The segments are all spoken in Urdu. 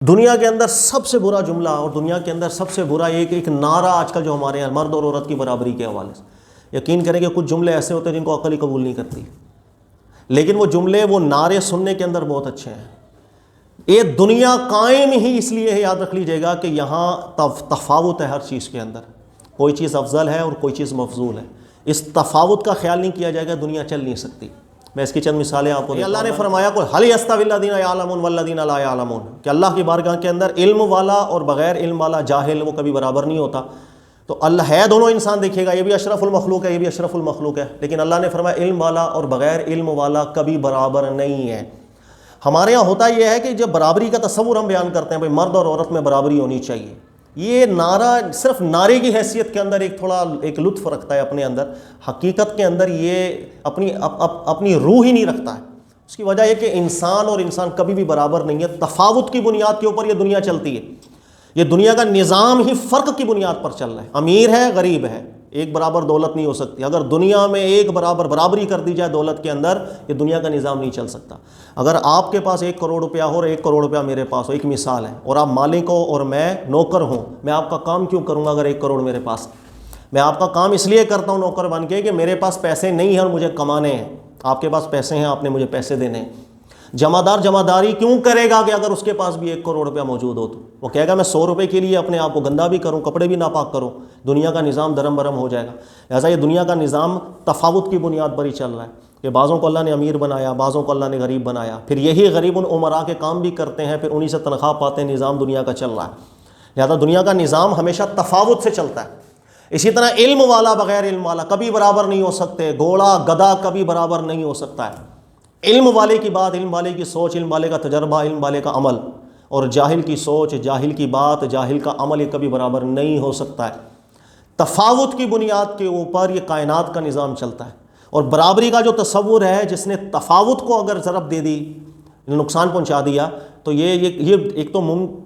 دنیا کے اندر سب سے برا جملہ اور دنیا کے اندر سب سے برا ایک نعرہ آج کل جو ہمارے یہاں مرد اور عورت کی برابری کے حوالے سے، یقین کریں کہ کچھ جملے ایسے ہوتے ہیں جن کو عقل ہی قبول نہیں کرتی، لیکن وہ جملے، وہ نعرے سننے کے اندر بہت اچھے ہیں۔ یہ دنیا قائم ہی اس لیے ہے، یاد رکھ لیجئے گا، کہ یہاں تفاوت ہے ہر چیز کے اندر، کوئی چیز افضل ہے اور کوئی چیز مفضول ہے۔ اس تفاوت کا خیال نہیں کیا جائے گا، دنیا چل نہیں سکتی۔ میں اس کی چند مثالیں آپ کو دیتا ہوں۔ اللہ نے فرمایا کہ هل يستوي الذين يعلمون والذين لا يعلمون، کہ اللہ کی بارگاہ کے اندر علم والا اور بغیر علم والا جاہل وہ کبھی برابر نہیں ہوتا۔ تو اللہ ہے، دونوں انسان دیکھے گا، یہ بھی اشرف المخلوق ہے، یہ بھی اشرف المخلوق ہے، لیکن اللہ نے فرمایا علم والا اور بغیر علم والا کبھی برابر نہیں ہے۔ ہمارے ہاں ہوتا یہ ہے کہ جب برابری کا تصور ہم بیان کرتے ہیں، بھائی مرد اور عورت میں برابری ہونی چاہیے، یہ نعرہ صرف نعرے کی حیثیت کے اندر ایک لطف رکھتا ہے اپنے اندر، حقیقت کے اندر یہ اپنی روح ہی نہیں رکھتا ہے۔ اس کی وجہ یہ کہ انسان اور انسان کبھی بھی برابر نہیں ہے، تفاوت کی بنیاد کے اوپر یہ دنیا چلتی ہے۔ یہ دنیا کا نظام ہی فرق کی بنیاد پر چل رہا ہے، امیر ہے غریب ہے، ایک برابر دولت نہیں ہو سکتی۔ اگر دنیا میں ایک برابری کر دی جائے دولت کے اندر، یہ دنیا کا نظام نہیں چل سکتا۔ اگر آپ کے پاس 1 کروڑ روپیہ ہو اور 1 کروڑ روپیہ میرے پاس ہو، ایک مثال ہے، اور آپ مالک ہو اور میں نوکر ہوں، میں آپ کا کام کیوں کروں گا اگر 1 کروڑ میرے پاس؟ میں آپ کا کام اس لیے کرتا ہوں نوکر بن کے کہ میرے پاس پیسے نہیں ہیں اور مجھے کمانے ہیں، آپ کے پاس پیسے ہیں، آپ نے مجھے پیسے دینے ہیں۔ جمع دار جمع داری کیوں کرے گا کہ اگر اس کے پاس بھی 1 کروڑ روپیہ موجود ہو تو وہ کہے گا میں 100 روپے کے لیے اپنے آپ کو گندا بھی کروں، کپڑے بھی ناپاک کروں، دنیا کا نظام درم برم ہو جائے گا۔ لہٰذا یہ دنیا کا نظام تفاوت کی بنیاد پر ہی چل رہا ہے کہ بعضوں کو اللہ نے امیر بنایا، بعضوں کو اللہ نے غریب بنایا، پھر یہی غریب ان عمراء کے کام بھی کرتے ہیں، پھر انہی سے تنخواہ پاتے ہیں، نظام دنیا کا چل رہا ہے۔ لہٰذا دنیا کا نظام ہمیشہ تفاوت سے چلتا ہے۔ اسی طرح علم والا بغیر علم والا کبھی برابر نہیں ہو سکتے، گھوڑا گدھا کبھی برابر نہیں ہو سکتا ہے۔ علم والے کی بات، علم والے کی سوچ، علم والے کا تجربہ، علم والے کا عمل، اور جاہل کی سوچ، جاہل کی بات، جاہل کا عمل، یہ کبھی برابر نہیں ہو سکتا ہے۔ تفاوت کی بنیاد کے اوپر یہ کائنات کا نظام چلتا ہے، اور برابری کا جو تصور ہے، جس نے تفاوت کو اگر ضرب دے دی، نقصان پہنچا دیا، تو یہ ایک تو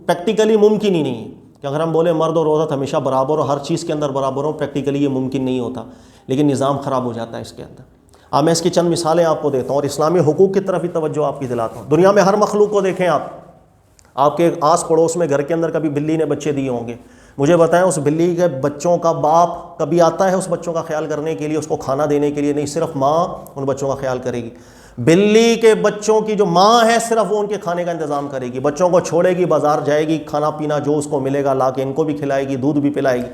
پریکٹیکلی ممکن ہی نہیں ہے کہ اگر ہم بولیں مرد اور عورت ہمیشہ برابر ہو، ہر چیز کے اندر برابر ہو، پریکٹیکلی یہ ممکن نہیں ہوتا، لیکن نظام خراب ہو جاتا ہے اس کے اندر۔ اب میں اس کی چند مثالیں آپ کو دیتا ہوں اور اسلامی حقوق کی طرف ہی توجہ آپ کی دلاتا ہوں۔ دنیا میں ہر مخلوق کو دیکھیں آپ کے آس پڑوس میں گھر کے اندر کبھی بلی نے بچے دیے ہوں گے، مجھے بتائیں اس بلی کے بچوں کا باپ کبھی آتا ہے اس بچوں کا خیال کرنے کے لیے، اس کو کھانا دینے کے لیے؟ نہیں، صرف ماں ان بچوں کا خیال کرے گی۔ بلی کے بچوں کی جو ماں ہے صرف وہ ان کے کھانے کا انتظام کرے گی، بچوں کو چھوڑے گی، بازار جائے گی، کھانا پینا جو اس کو ملے گا لا کے ان کو بھی کھلائے گی، دودھ بھی پلائے گی۔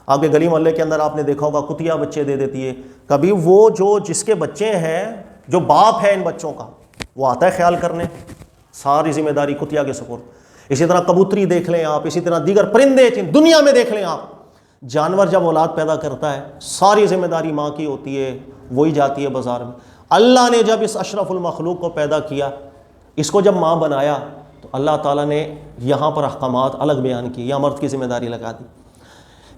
آپ کے گلی محلے کے اندر آپ نے دیکھا ہوگا کتیا بچے دے دیتی ہے، کبھی وہ جس کے بچے ہیں، جو باپ ہے ان بچوں کا، وہ آتا ہے خیال کرنے، ساری ذمہ داری کتیا کے سپرد۔ اسی طرح کبوتری دیکھ لیں آپ، اسی طرح دیگر پرندے دنیا میں دیکھ لیں آپ، جانور جب اولاد پیدا کرتا ہے ساری ذمہ داری ماں کی ہوتی ہے، وہی جاتی ہے بازار میں۔ اللہ نے جب اس اشرف المخلوق کو پیدا کیا، اس کو جب ماں بنایا، تو اللہ تعالیٰ نے یہاں پر احکامات الگ بیان کیے، یہاں مرد کی ذمہ داری لگا دی۔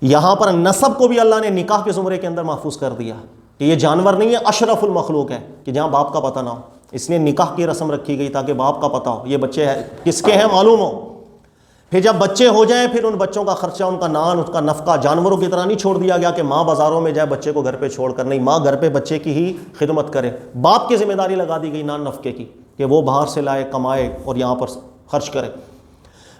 یہاں پر نسب کو بھی اللہ نے نکاح کے زمرے کے اندر محفوظ کر دیا کہ یہ جانور نہیں ہے، اشرف المخلوق ہے، کہ جہاں باپ کا پتہ نہ ہو، اس لیے نکاح کی رسم رکھی گئی تاکہ باپ کا پتہ ہو، یہ بچے کس کے ہیں معلوم ہو۔ پھر جب بچے ہو جائیں، پھر ان بچوں کا خرچہ، ان کا نان، اس کا نفقہ جانوروں کی طرح نہیں چھوڑ دیا گیا کہ ماں بازاروں میں جائے بچے کو گھر پہ چھوڑ کر، نہیں، ماں گھر پہ بچے کی ہی خدمت کرے۔ باپ کی ذمہ داری لگا دی گئی نان نفقے کی، کہ وہ باہر سے لائے، کمائے اور یہاں پر خرچ کرے۔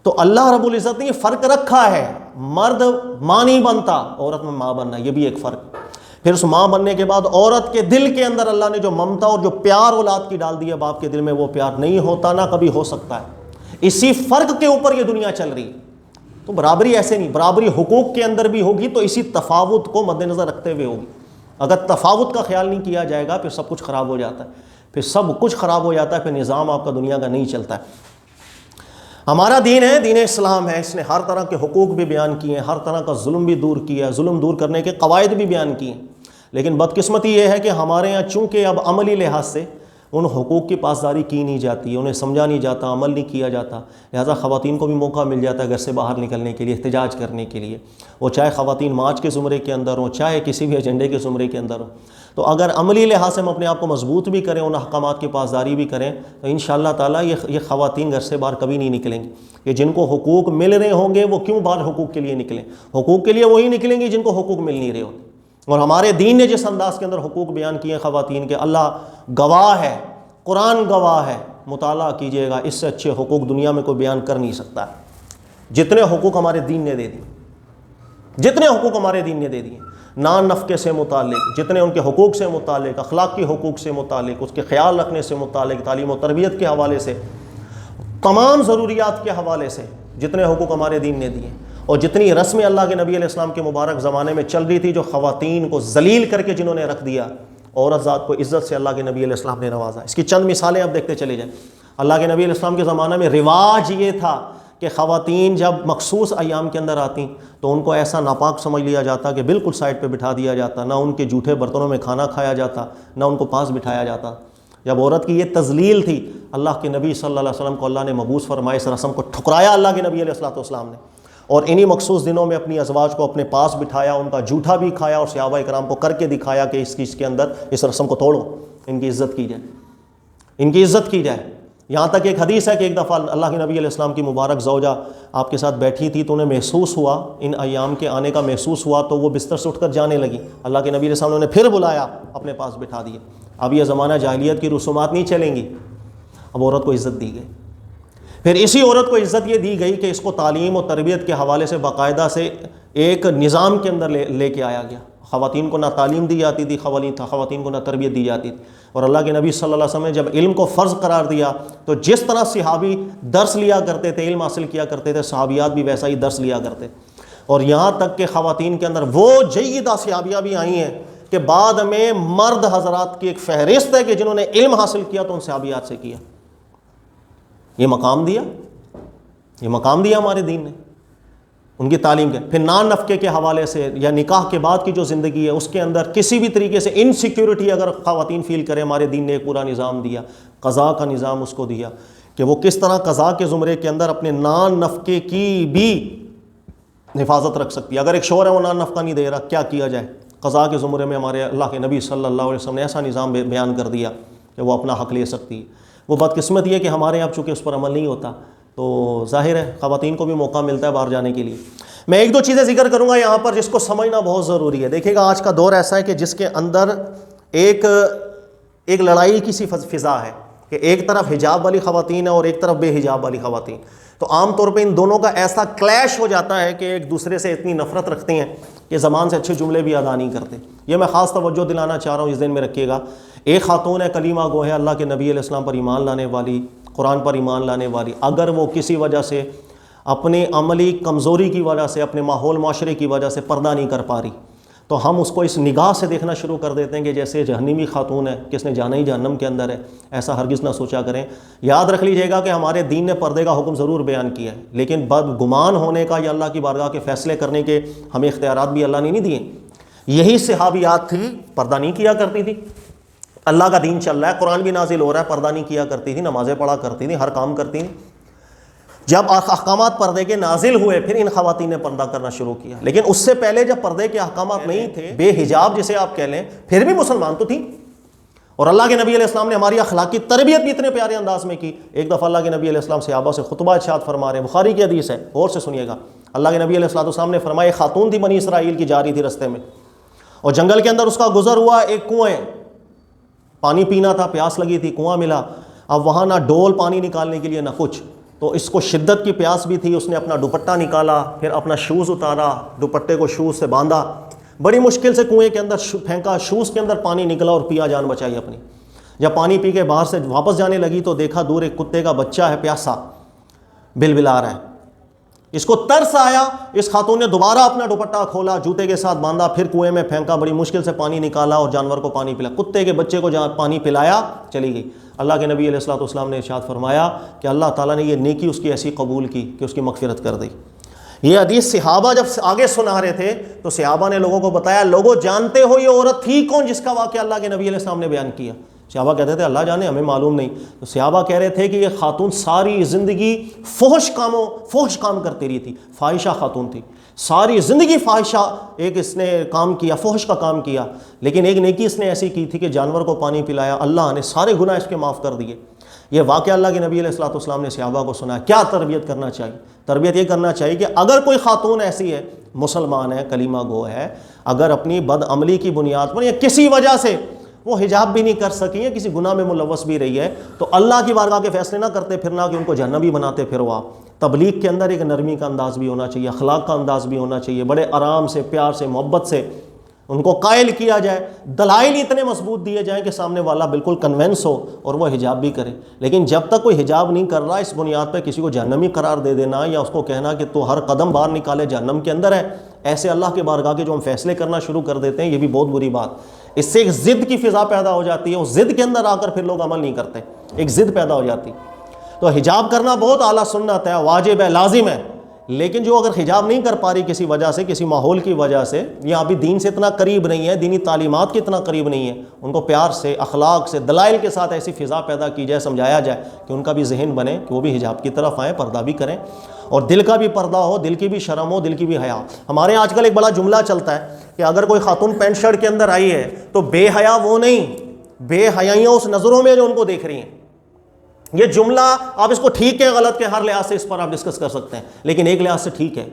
تو اللہ رب العزت نے یہ فرق رکھا ہے، مرد ماں نہیں بنتا، عورت میں ماں بننا، یہ بھی ایک فرق۔ پھر اس ماں بننے کے بعد عورت کے دل کے اندر اللہ نے جو ممتا اور جو پیار اولاد کی ڈال دی ہے باپ کے دل میں، وہ پیار نہیں ہوتا، نہ کبھی ہو سکتا ہے۔ اسی فرق کے اوپر یہ دنیا چل رہی ہے۔ تو برابری ایسے نہیں، برابری حقوق کے اندر بھی ہوگی تو اسی تفاوت کو مد نظر رکھتے ہوئے ہوگی۔ اگر تفاوت کا خیال نہیں کیا جائے گا پھر سب کچھ خراب ہو جاتا ہے، پھر سب کچھ خراب ہو جاتا ہے، پھر نظام آپ کا دنیا کا نہیں چلتا ہے۔ ہمارا دین ہے، دین اسلام ہے، اس نے ہر طرح کے حقوق بھی بیان کیے ہیں، ہر طرح کا ظلم بھی دور کیا ہے، ظلم دور کرنے کے قواعد بھی بیان کیے ہیں۔ لیکن بدقسمتی یہ ہے کہ ہمارے یہاں چونکہ اب عملی لحاظ سے ان حقوق کی پاسداری کی نہیں جاتی، انہیں سمجھا نہیں جاتا، عمل نہیں کیا جاتا، لہٰذا خواتین کو بھی موقع مل جاتا ہے گھر سے باہر نکلنے کے لیے، احتجاج کرنے کے لیے، وہ چاہے خواتین مارچ کے زمرے کے اندر ہوں، چاہے کسی بھی ایجنڈے کے زمرے کے اندر ہوں۔ تو اگر عملی لحاظ سے ہم اپنے آپ کو مضبوط بھی کریں، ان احکامات کی پاسداری بھی کریں، تو انشاءاللہ تعالیٰ یہ خواتین گھر سے باہر کبھی نہیں نکلیں گی۔ کہ جن کو حقوق مل رہے ہوں گے وہ کیوں باہر حقوق کے لیے نکلیں؟ حقوق کے لیے وہی نکلیں گی جن کو حقوق مل نہیں رہے ہوتے۔ اور ہمارے دین نے جس انداز کے اندر حقوق بیان کیے ہیں خواتین کے، اللہ گواہ ہے، قرآن گواہ ہے مطالعہ کیجئے گا، اس سے اچھے حقوق دنیا میں کوئی بیان کر نہیں سکتا ہے۔ جتنے حقوق ہمارے دین نے دے دیے، جتنے حقوق ہمارے دین نے دے دیے، نان نفقے سے متعلق جتنے ان کے حقوق سے متعلق، اخلاق کے حقوق سے متعلق، اس کے خیال رکھنے سے متعلق، تعلیم و تربیت کے حوالے سے، تمام ضروریات کے حوالے سے جتنے حقوق ہمارے دین نے دیے، اور جتنی رسمیں اللہ کے نبی علیہ السلام کے مبارک زمانے میں چل رہی تھی جو خواتین کو ذلیل کر کے جنہوں نے رکھ دیا، عورت ذات کو عزت سے اللہ کے نبی علیہ السلام نے نوازا۔ اس کی چند مثالیں اب دیکھتے چلے جائیں۔ اللہ کے نبی علیہ السلام کے زمانہ میں رواج یہ تھا کہ خواتین جب مخصوص ایام کے اندر آتی تو ان کو ایسا ناپاک سمجھ لیا جاتا کہ بالکل سائڈ پہ بٹھا دیا جاتا، نہ ان کے جھوٹے برتنوں میں کھانا کھایا جاتا، نہ ان کو پاس بٹھایا جاتا۔ جب عورت کی یہ تذلیل تھی، اللہ کے نبی صلی اللہ علیہ وسلم کو اللہ نے مبعوث فرمایا، اس رسم کو ٹھکرایا اللہ کے نبی علیہ السلام نے، اور انہی مخصوص دنوں میں اپنی ازواج کو اپنے پاس بٹھایا، ان کا جھوٹا بھی کھایا اور صحابہ کرام کو کر کے دکھایا کہ اس کے اندر اس رسم کو توڑو، ان کی عزت کی جائے، ان کی عزت کی جائے۔ یہاں تک ایک حدیث ہے کہ ایک دفعہ اللہ کے نبی علیہ السلام کی مبارک زوجہ آپ کے ساتھ بیٹھی تھی تو انہیں محسوس ہوا، ان ایام کے آنے کا محسوس ہوا، تو وہ بستر سے اٹھ کر جانے لگی۔ اللہ کے نبی علیہ السلام نے انہیں پھر بلایا، اپنے پاس بٹھا دیے۔ اب یہ زمانہ جاہلیت کی رسومات نہیں چلیں گی، اب عورت کو عزت دی گئی۔ پھر اسی عورت کو عزت یہ دی گئی کہ اس کو تعلیم و تربیت کے حوالے سے باقاعدہ سے ایک نظام کے اندر لے کے آیا گیا۔ خواتین کو نہ تعلیم دی جاتی تھی، خواتین کو نہ تربیت دی جاتی تھی، اور اللہ کے نبی صلی اللہ علیہ وسلم نے جب علم کو فرض قرار دیا تو جس طرح صحابی درس لیا کرتے تھے، علم حاصل کیا کرتے تھے، صحابیات بھی ویسا ہی درس لیا کرتے، اور یہاں تک کہ خواتین کے اندر وہ جیدہ صحابیہ بھی آئی ہیں کہ بعد میں مرد حضرات کی ایک فہرست ہے کہ جنہوں نے علم حاصل کیا تو ان صحابیات سے کیا۔ یہ مقام دیا، یہ مقام دیا ہمارے دین نے ان کی تعلیم کے۔ پھر نان نفقے کے حوالے سے یا نکاح کے بعد کی جو زندگی ہے اس کے اندر کسی بھی طریقے سے انسیکیورٹی اگر خواتین فیل کرے، ہمارے دین نے ایک پورا نظام دیا، قضاء کا نظام اس کو دیا کہ وہ کس طرح قضاء کے زمرے کے اندر اپنے نان نفقے کی بھی حفاظت رکھ سکتی ہے۔ اگر ایک شوہر ہے وہ نان نفقہ نہیں دے رہا، کیا کیا جائے؟ قضاء کے زمرے میں ہمارے اللہ کے نبی صلی اللہ علیہ وسلم نے ایسا نظام بیان کر دیا کہ وہ اپنا حق لے سکتی ہے۔ وہ بدقسمت یہ کہ ہمارے یہاں چونکہ اس پر عمل نہیں ہوتا تو ظاہر ہے خواتین کو بھی موقع ملتا ہے باہر جانے کے لیے۔ میں ایک دو چیزیں ذکر کروں گا یہاں پر جس کو سمجھنا بہت ضروری ہے۔ دیکھیے گا آج کا دور ایسا ہے کہ جس کے اندر ایک لڑائی کی سی فضا ہے کہ ایک طرف حجاب والی خواتین ہے اور ایک طرف بے حجاب والی خواتین، تو عام طور پہ ان دونوں کا ایسا کلیش ہو جاتا ہے کہ ایک دوسرے سے اتنی نفرت رکھتے ہیں کہ زبان سے اچھے جملے بھی ادا نہیں کرتے۔ یہ میں خاص توجہ دلانا چاہ رہا ہوں، اس دن میں رکھیے گا۔ ایک خاتون ہے کلیمہ گو ہے، اللہ کے نبی علیہ السلام پر ایمان لانے والی، قرآن پر ایمان لانے والی، اگر وہ کسی وجہ سے اپنی عملی کمزوری کی وجہ سے، اپنے ماحول معاشرے کی وجہ سے پردہ نہیں کر پا رہی تو ہم اس کو اس نگاہ سے دیکھنا شروع کر دیتے ہیں کہ جیسے جہنمی خاتون ہے، کس نے جانا ہی جہنم کے اندر ہے۔ ایسا ہرگز نہ سوچا کریں۔ یاد رکھ لیجئے گا کہ ہمارے دین نے پردے کا حکم ضرور بیان کیا ہے، لیکن بدگمان ہونے کا یا اللہ کی بارگاہ کے فیصلے کرنے کے ہمیں اختیارات بھی اللہ نے نہیں دیے۔ یہی صحابیات تھی، پردہ نہیں کیا کرتی تھی، اللہ کا دین چل رہا ہے، قرآن بھی نازل ہو رہا ہے، پردہ نہیں کیا کرتی تھی، نمازیں پڑھا کرتی تھی، ہر کام کرتی تھی۔ جب احکامات پردے کے نازل ہوئے پھر ان خواتین نے پردہ کرنا شروع کیا، لیکن اس سے پہلے جب پردے کے احکامات نہیں تھے، بے حجاب جسے آپ کہہ لیں، پھر بھی مسلمان تو تھی۔ اور اللہ کے نبی علیہ السلام نے ہماری اخلاقی تربیت بھی اتنے پیارے انداز میں کی۔ ایک دفعہ اللہ کے نبی علیہ السلام صحابہ سے خطبہ ارشاد فرما رہے ہیں، بخاری کی حدیث ہے، غور سے سنیے گا۔ اللہ کے نبی علیہ السلام نے فرمایا، ایک خاتون تھی بنی اسرائیل کی، جا رہی تھی رستے میں اور جنگل کے اندر اس کا گزر ہوا ایک کنویں، پانی پینا تھا، پیاس لگی تھی، کنواں ملا۔ اب وہاں نہ ڈول پانی نکالنے کے لیے نہ کچھ، تو اس کو شدت کی پیاس بھی تھی، اس نے اپنا دوپٹہ نکالا، پھر اپنا شوز اتارا، دوپٹے کو شوز سے باندھا، بڑی مشکل سے کنویں کے اندر پھینکا، شوز کے اندر پانی نکلا اور پیا، جان بچائی اپنی۔ جب پانی پی کے باہر سے واپس جانے لگی تو دیکھا دور ایک کتے کا بچہ ہے، پیاسا بلبلا رہا ہے۔ اس کو ترس آیا، اس خاتون نے دوبارہ اپنا دوپٹہ کھولا، جوتے کے ساتھ باندھا، پھر کنویں میں پھینکا، بڑی مشکل سے پانی نکالا اور جانور کو پانی پلایا، کتے کے بچے کو پانی پلایا، چلی گئی۔ اللہ کے نبی علیہ السلام نے ارشاد فرمایا کہ اللہ تعالیٰ نے یہ نیکی اس کی ایسی قبول کی کہ اس کی مغفرت کر دی۔ یہ حدیث صحابہ جب آگے سنا رہے تھے تو صحابہ نے لوگوں کو بتایا، لوگوں جانتے ہو یہ عورت تھی کون جس کا واقعہ اللہ کے نبی علیہ السلام نے بیان کیا؟ صحابہ کہتے تھے اللہ جانے، ہمیں معلوم نہیں۔ تو صحابہ کہہ رہے تھے کہ یہ خاتون ساری زندگی فحش کام کرتی رہی تھی، فاحشہ خاتون تھی، ساری زندگی فاحشہ ایک اس نے کام کیا، فحش کا کام کیا، لیکن ایک نیکی اس نے ایسی کی تھی کہ جانور کو پانی پلایا، اللہ نے سارے گناہ اس کے معاف کر دیے۔ یہ واقعہ اللہ کے نبی علیہ السلام نے صحابہ کو سنا۔ کیا تربیت کرنا چاہیے؟ تربیت یہ کرنا چاہیے کہ اگر کوئی خاتون ایسی ہے، مسلمان ہے، کلیمہ گو ہے، اگر اپنی بد عملی کی بنیاد پر یا کسی وجہ سے وہ حجاب بھی نہیں کر سکی ہیں، کسی گناہ میں ملوث بھی رہی ہے، تو اللہ کی بارگاہ کے فیصلے نہ کرتے پھرنا کہ ان کو جہنمی بناتے پھر وہ آپ۔ تبلیغ کے اندر ایک نرمی کا انداز بھی ہونا چاہیے، اخلاق کا انداز بھی ہونا چاہیے، بڑے آرام سے، پیار سے، محبت سے ان کو قائل کیا جائے، دلائل اتنے مضبوط دیے جائیں کہ سامنے والا بالکل کنونس ہو اور وہ حجاب بھی کرے۔ لیکن جب تک کوئی حجاب نہیں کر رہا، اس بنیاد پہ کسی کو جہنمی قرار دے دینا یا اس کو کہنا کہ تو ہر قدم باہر نکالے جہنم کے اندر ہے، ایسے اللہ کے بارگاہ کے جو ہم فیصلے کرنا شروع کر دیتے ہیں، یہ بھی بہت بری بات۔ اس سے ایک ضد کی فضا پیدا ہو جاتی ہے، اس ضد کے اندر آ کر پھر لوگ عمل نہیں کرتے، ایک ضد پیدا ہو جاتی۔ تو حجاب کرنا بہت اعلیٰ سنت ہے، واجب ہے، لازم ہے، لیکن جو اگر حجاب نہیں کر پا رہی کسی وجہ سے، کسی ماحول کی وجہ سے، یا ابھی دین سے اتنا قریب نہیں ہے، دینی تعلیمات کے اتنا قریب نہیں ہے، ان کو پیار سے، اخلاق سے، دلائل کے ساتھ ایسی فضا پیدا کی جائے، سمجھایا جائے کہ ان کا بھی ذہن بنے کہ وہ بھی حجاب کی طرف آئیں، پردہ بھی کریں، اور دل کا بھی پردہ ہو، دل کی بھی شرم ہو، دل کی بھی حیا۔ ہمارے آج کل ایک بڑا جملہ چلتا ہے کہ اگر کوئی خاتون پینٹ شرٹ کے اندر آئی ہے تو بے حیا وہ نہیں، بے حیائیاں اس نظروں میں جو ان کو دیکھ رہی ہیں۔ یہ جملہ آپ اس کو ٹھیک ہے غلط کے ہر لحاظ سے اس پر آپ ڈسکس کر سکتے ہیں، لیکن ایک لحاظ سے ٹھیک ہے،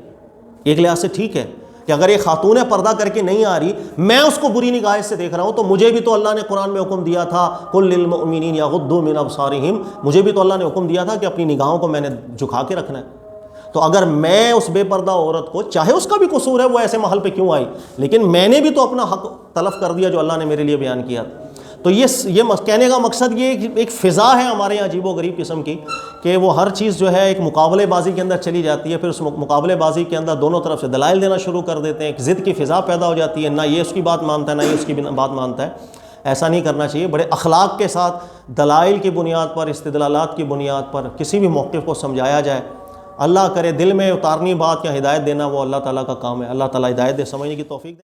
ایک لحاظ سے ٹھیک ہے کہ اگر ایک خاتون ہے پردہ کر کے نہیں آ رہی، میں اس کو بری نگاہ سے دیکھ رہا ہوں، تو مجھے بھی تو اللہ نے قرآن میں حکم دیا تھا قل للمؤمنین یغضوا من ابصارہم، مجھے بھی تو اللہ نے حکم دیا تھا کہ اپنی نگاہوں کو میں نے جھکا کے رکھنا ہے۔ تو اگر میں اس بے پردہ عورت کو، چاہے اس کا بھی قصور ہے وہ ایسے محل پہ کیوں آئی، لیکن میں نے بھی تو اپنا حق تلف کر دیا جو اللہ نے میرے لیے بیان کیا۔ تو یہ کہنے کا مقصد یہ ایک فضا ہے ہمارے یہاں عجیب و غریب قسم کی کہ وہ ہر چیز جو ہے ایک مقابلے بازی کے اندر چلی جاتی ہے، پھر اس مقابلے بازی کے اندر دونوں طرف سے دلائل دینا شروع کر دیتے ہیں، ایک ضد کی فضا پیدا ہو جاتی ہے، نہ یہ اس کی بات مانتا ہے نہ یہ اس کی بات مانتا ہے۔ ایسا نہیں کرنا چاہیے، بڑے اخلاق کے ساتھ دلائل کی بنیاد پر، استدلالات کی بنیاد پر کسی بھی موقف کو سمجھایا جائے۔ اللہ کرے دل میں اتارنی بات یا ہدایت دینا وہ اللہ تعالیٰ کا کام ہے۔ اللہ تعالیٰ ہدایت دے، سمجھنے کی توفیق دے۔